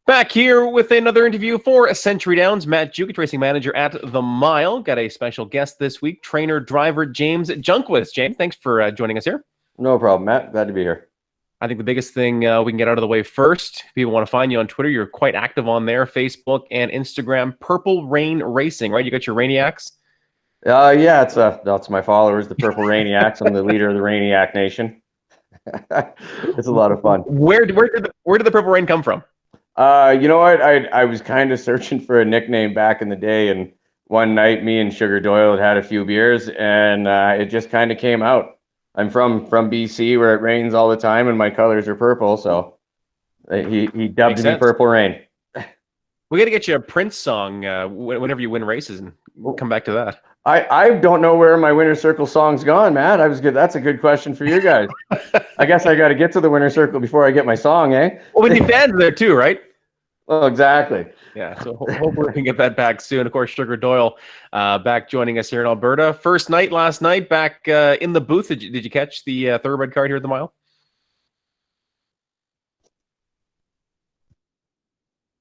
Back here with another interview for Century Downs. Matt Jukich, racing manager at the Mile. Got a special guest this week, trainer driver James Jungquist. James, thanks for joining us here. No problem, Matt. Glad to be here. I think the biggest thing we can get out of the way first, if people want to find you on Twitter, you're quite active on there, Facebook and Instagram. Purple Rain Racing, right? You got your Rainiacs? Yeah, that's my followers, the Purple Rainiacs. I'm the leader of the Rainiac Nation. It's a lot of fun. Where did the Purple Rain come from? You know what? I was kind of searching for a nickname back in the day, and one night me and Sugar Doyle had a few beers, and it just kind of came out. I'm from BC, where it rains all the time, and my colors are purple, so he dubbed me Purple Rain. We got to get you a Prince song whenever you win races, and we'll come back to that. I don't know where my Winner's Circle song's gone, Matt. That's a good question for you guys. I guess I got to get to the Winner's Circle before I get my song, eh? Well, we need fans there too, right? Well, exactly. Yeah, so hopefully we can get that back soon. Of course, Sugar Doyle back joining us here in Alberta. First night last night back in the booth. Did you catch the thoroughbred card here at the Mile?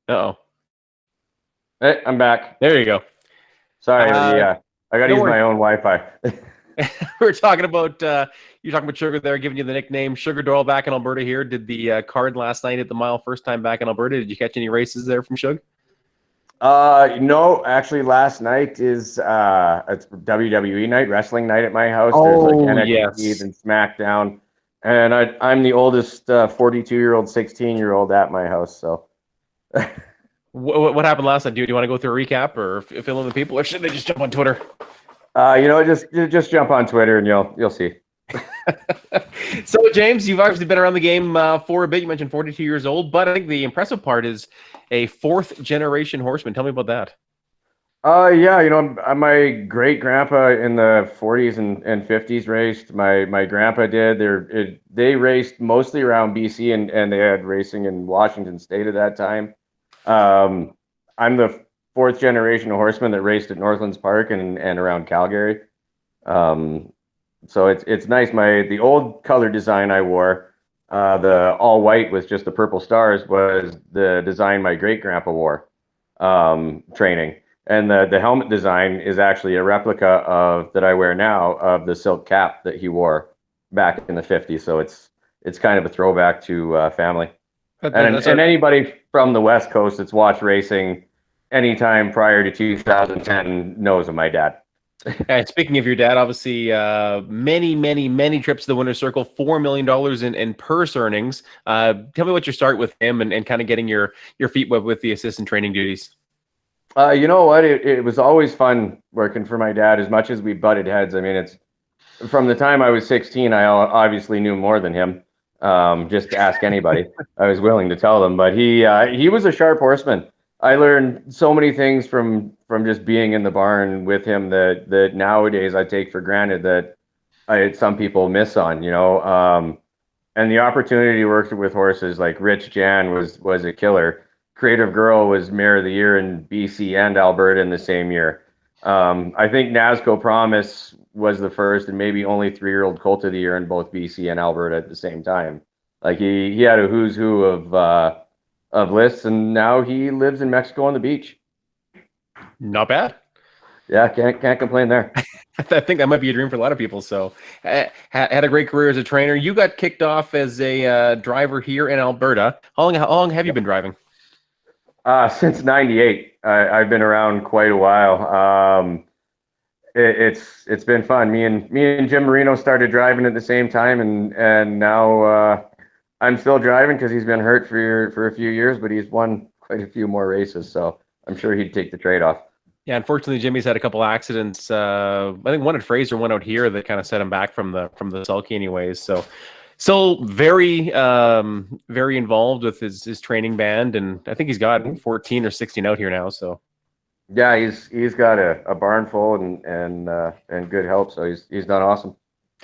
Uh-oh. Hey, I'm back. There you go. Sorry, I got to use my own Wi-Fi. We were talking about you're talking about Sugar there, giving you the nickname Sugar Doyle back in Alberta here. Did the card last night at the Mile, first time back in Alberta. Did you catch any races there from Shug? No, actually last night is it's WWE night, wrestling night at my house. Oh, there's like NXT yes. and SmackDown. And I'm the oldest 42-year-old, 16-year-old at my house, so What happened last night? Do you want to go through a recap or fill in the people, or should they just jump on Twitter? Just jump on Twitter and you'll see. So, James, you've obviously been around the game for a bit. You mentioned 42 years old, but I think the impressive part is a fourth-generation horseman. Tell me about that. My great-grandpa in the 40s and 50s raced. My grandpa did. They raced mostly around BC, and they had racing in Washington State at that time. I'm the fourth generation of horsemen that raced at Northlands Park and around Calgary. So it's nice. The old color design I wore, the all white with just the purple stars, was the design my great grandpa wore, training. And the helmet design is actually a replica of that I wear now of the silk cap that he wore back in the 50s. So it's kind of a throwback to family. And anybody from the West Coast that's watched racing anytime prior to 2010 knows of my dad. Speaking of your dad, obviously many trips to the Winner's Circle, $4 million in purse earnings. Tell me what your start with him and kind of getting your feet wet with the assistant training duties. You know what? It was always fun working for my dad, as much as we butted heads. I mean, it's from the time I was 16, I obviously knew more than him. Just to ask anybody. I was willing to tell them, but he was a sharp horseman. I learned so many things from just being in the barn with him that nowadays I take for granted that some people miss on, and the opportunity to work with horses like Rich Jan was a killer. Creative Girl was Mare of the Year in BC and Alberta in the same year. I think Nazco Promise was the first and maybe only 3-year-old colt of the year in both BC and Alberta at the same time. Like he had a who's who of lists, and now he lives in Mexico on the beach. Not bad. Yeah, can't complain there. I think that might be a dream for a lot of people. So had a great career as a trainer. You got kicked off as a driver here in Alberta. How long have you been driving? Since '98. I've been around quite a while. It's been fun. Me and Jim Marino started driving at the same time, and now I'm still driving because he's been hurt for a few years, but he's won quite a few more races, so I'm sure he'd take the trade-off. Yeah, unfortunately, Jimmy's had a couple accidents. I think one at Fraser, one out here that kind of set him back from the sulky, anyways. So, still very involved with his training band, and I think he's got 14 or 16 out here now. So, yeah, he's got a barn full and good help. So he's done awesome.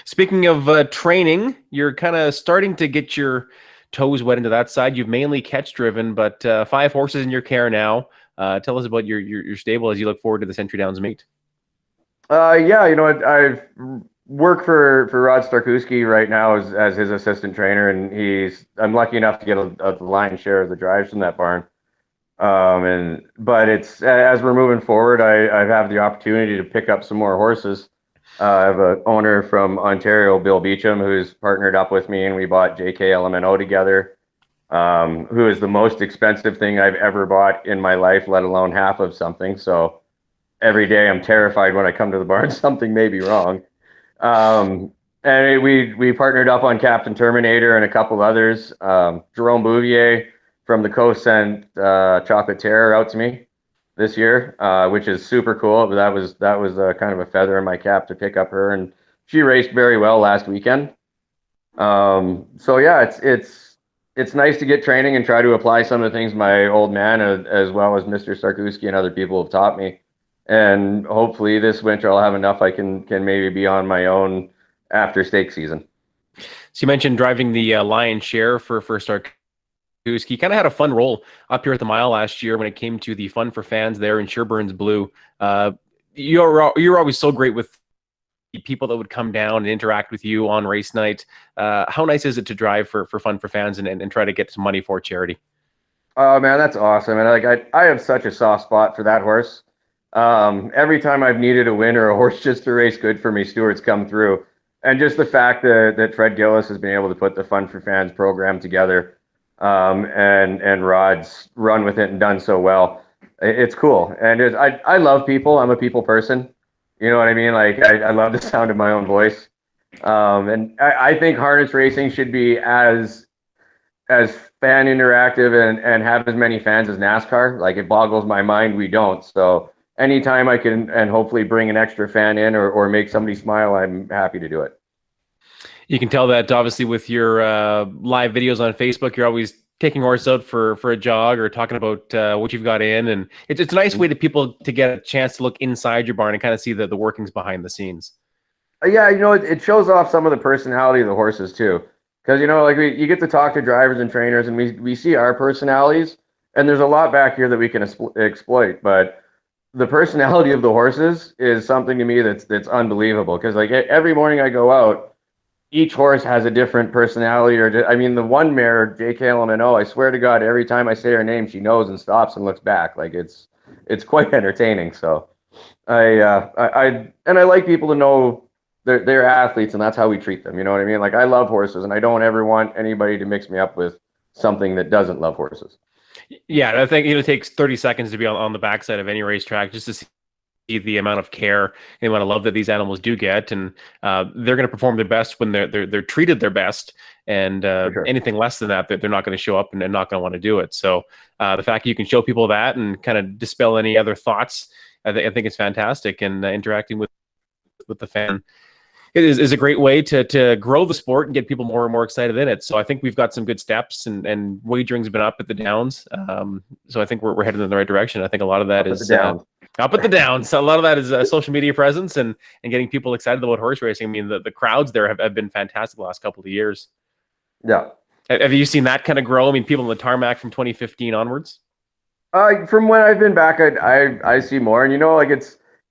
Speaking of training, you're kind of starting to get your toes wet into that side. You've mainly catch driven, but 5 horses in your care now. Tell us about your stable as you look forward to the Century Downs meet. Yeah, I've work for Rod Starkowski right now as his assistant trainer, and I'm lucky enough to get a lion's share of the drives from that barn. But it's as we're moving forward, I have the opportunity to pick up some more horses. I have an owner from Ontario, Bill Beecham, who's partnered up with me, and we bought JK LMNO together, who is the most expensive thing I've ever bought in my life, let alone half of something. So every day I'm terrified when I come to the barn, something may be wrong. And we partnered up on Captain Terminator and a couple others. Jerome Bouvier from the coast sent Chocolate Terror out to me this year, which is super cool. But that was kind of a feather in my cap to pick up her, and she raced very well last weekend. So yeah, it's nice to get training and try to apply some of the things my old man as well as Mr. Sarkowski and other people have taught me. And hopefully this winter I'll have enough I can maybe be on my own after stake season. So you mentioned driving the lion's share for Starkowski. He kind of had a fun role up here at the mile last year when it came to the fun for fans there in Sherburne's Blue. You're always so great with the people that would come down and interact with you on race night. How nice is it to drive for fun for fans and try to get some money for charity? Oh man, that's awesome. And like I have such a soft spot for that horse. Every time I've needed a win or a horse just to race good for me, Stuart's come through. And just the fact that Fred Gillis has been able to put the Fun for Fans program together, and Rod's run with it and done so well, it's cool. And I love people. I'm a people person. You know what I mean? Like I love the sound of my own voice. And I think harness racing should be as fan interactive and have as many fans as NASCAR. Like it boggles my mind we don't. So anytime I can and hopefully bring an extra fan in or make somebody smile, I'm happy to do it. You can tell that obviously with your live videos on Facebook, you're always taking horse out for a jog or talking about what you've got in, and it's a nice way to people to get a chance to look inside your barn and kind of see the workings behind the scenes. Yeah, it shows off some of the personality of the horses too, because like you get to talk to drivers and trainers, and we see our personalities, and there's a lot back here that we can exploit, but the personality of the horses is something to me that's unbelievable. Because like every morning I go out, each horse has a different personality. I mean, the one mare, JKLMNO, I swear to God, every time I say her name, she knows and stops and looks back. Like it's quite entertaining. So I like people to know they're athletes, and that's how we treat them. You know what I mean? Like I love horses, and I don't ever want anybody to mix me up with something that doesn't love horses. Yeah, I think it takes 30 seconds to be on the backside of any racetrack just to see the amount of care and the amount of love that these animals do get, and they're going to perform their best when they're treated their best, and Sure. anything less than that, they're not going to show up and they're not going to want to do it. So the fact that you can show people that and kind of dispel any other thoughts, I think it's fantastic, and interacting with the fan is a great way to grow the sport and get people more and more excited in it. So I think we've got some good steps, and wagering's been up at the Downs. So I think we're headed in the right direction. I think a lot of that is up at the Downs. So a lot of that is social media presence and getting people excited about horse racing. I mean, the crowds there have been fantastic the last couple of years. Yeah. Have you seen that kind of grow? I mean, people on the tarmac from 2015 onwards? From when I've been back, I see more, and like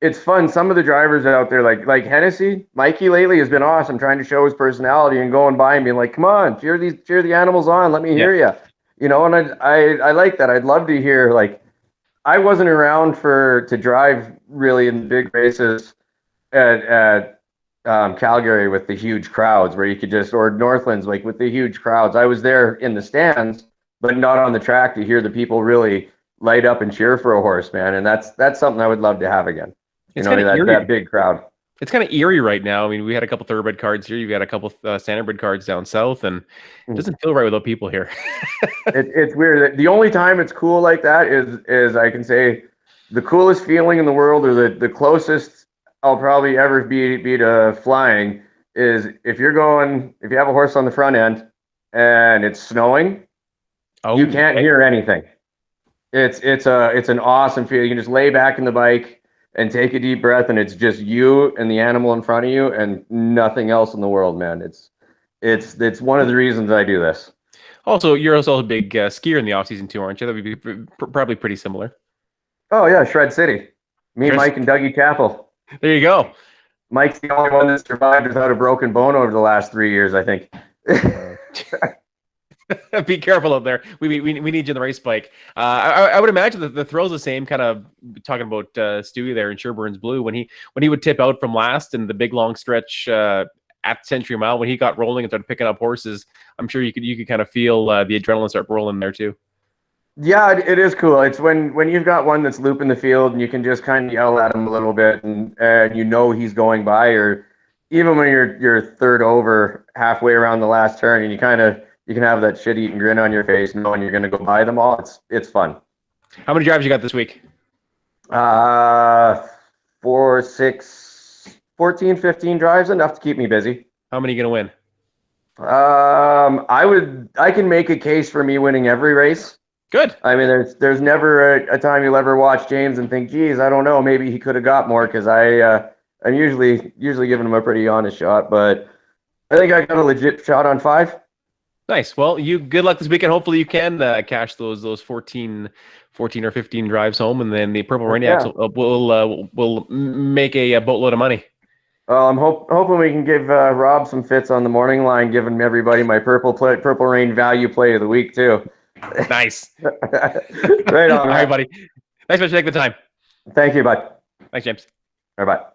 it's fun. Some of the drivers out there, like Hennessy, Mikey lately has been awesome, trying to show his personality and going by and being like, "Come on, cheer the animals on, let me hear you," And I like that. I'd love to hear. Like, I wasn't around to drive really in big races at Calgary with the huge crowds where you could or Northlands like with the huge crowds. I was there in the stands, but not on the track to hear the people really light up and cheer for a horse, man. And that's something I would love to have again. That big crowd. It's kind of eerie right now. I mean, we had a couple thoroughbred cards here. You've got a couple standardbred cards down south, and it doesn't feel right without people here. It's weird. The only time it's cool like that is I can say the coolest feeling in the world, or the closest I'll probably ever be to flying, is if you have a horse on the front end and it's snowing, you can't hear anything. It's an awesome feeling. You can just lay back in the bike and take a deep breath, and it's just you and the animal in front of you and nothing else in the world, man. It's one of the reasons I do this. Also, you're also a big skier in the off season too, aren't you? That would be probably pretty similar. Oh yeah, Shred City. Me, Mike, and Dougie Chappell. There you go. Mike's the only one that survived without a broken bone over the last 3 years, I think. Be careful out there. We need you in the race bike. I would imagine that the thrill's the same. Kind of talking about Stewie there in Sherburne's Blue when he would tip out from last in the big long stretch at Century Mile when he got rolling and started picking up horses. I'm sure you could kind of feel the adrenaline start rolling there too. Yeah, it is cool. It's when you've got one that's looping the field and you can just kind of yell at him a little bit and you know he's going by, or even when you're third over halfway around the last turn and you can have that shit-eating grin on your face knowing you're going to go by them all. It's fun. How many drives you got this week? 4, 6, 14, 15 drives, enough to keep me busy. How many are you going to win? I can make a case for me winning every race. Good. I mean, there's never a time you'll ever watch James and think, geez, I don't know, maybe he could have got more, because I'm usually giving him a pretty honest shot, but I think I got a legit shot on 5. Nice. Well, good luck this weekend. Hopefully you can cash those 14 or 15 drives home, and then the Purple Rainiacs will make a boatload of money. Well, I'm hoping we can give Rob some fits on the morning line, giving everybody my Purple Rain value play of the week too. Nice. Right on. All right, buddy. Thanks for taking the time. Thank you, bud. Thanks, James. All right, bye.